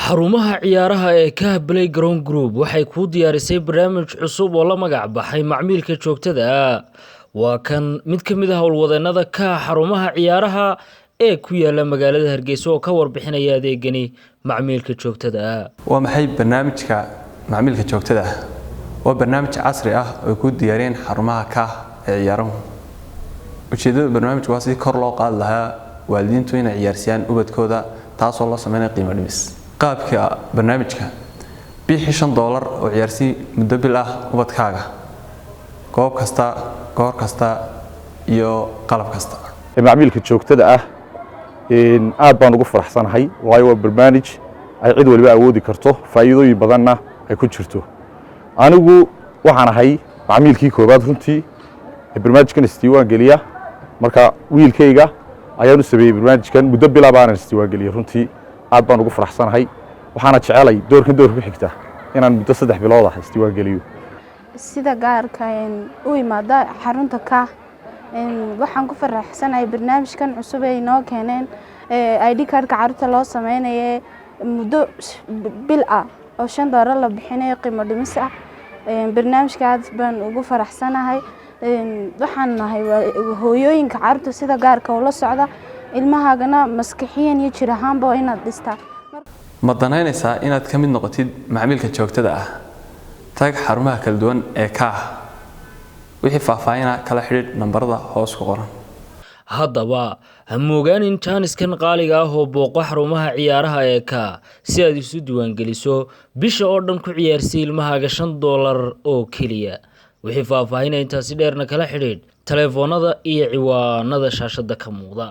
xarumaha ciyaaraha ee Kaah Playground Group waxay ku diyaarisay barnaamij cusub oo la magac baxay macmiilka joogtada ah. Waa kan mid ka mid ah howlwadeennada Kaah xarumaha ciyaaraha ee ku yaala magaalada Hargeysa oo ka warbixinaya adeegani macmiilka joogtada ah. Waa maxay barnaamijka macmiilka joogtada ah? Waa barnaamij casri ah oo ku diyaariyeen xarumaha Kaah ee ciyaaraha. Ujeedada barnaamijku waa si kor loo qaadi lahaa waalidiintu inay ciyaarsiyaan ubadkooda taasoo loo sameeyo qiimo dhimis. qaabka barnaamijka bixi $5 oo ciyaarsi muddo bil ah ubadkaaga goob kasta goor kasta iyo qalab kasta macmiilka joogtada ah aad baan ugu faraxsanahay waayo waa barnaamij ay cid waliba awoodi karto faa'iidooyin badanna ay ku jirto anigu waxaan ahay macmiilkii koobaad runtii barnaamijkan istiiwaan geliya marka wiilkayga ayaan u sameeyay barnaamijkan muddo bil ah baan istiiwaan geliyay runtii aad baan ugu faraxsanahay waxaana jecelay doorka ku xigta inaan muddo 3 bilood ah istiiwaan geliyo sida gaarka u imaada xarunta Kaah waxaan ku faraxsanahay barnaamijkan cusub ee inoo keeneen ID card-ka carruurta loo sameeyay muddo bil ah oo $5 la bixinayo qiimo dhimis ah barnaamijkaas baan ugu faraxsanahay waxaan nahay hooyooyinka carruurta sida gaarka oo la socda ilmahaagana maskaxiyan iyo jir ahaanba inaad dhistaa ma danaynaysaa inaad ka mid noqotid macmiilka joogtada ah tag xarumaha kala duwan ee Kaah wixii faahfaahin kala xiriir nambarada hoos ku qoran haddaba hamoogaan jaaniskan qaaliga ah oo booqo xarumaha ciyaaraha ee Kaah si aad isu diiwaan geliso bisha oo dhan ku ciyaarsi ilmahaaga $5 oo kaliya wixii faahfaahin intaasi dheerna kala xiriir telefoonada iyo ciwaanada shaashada ka muuqda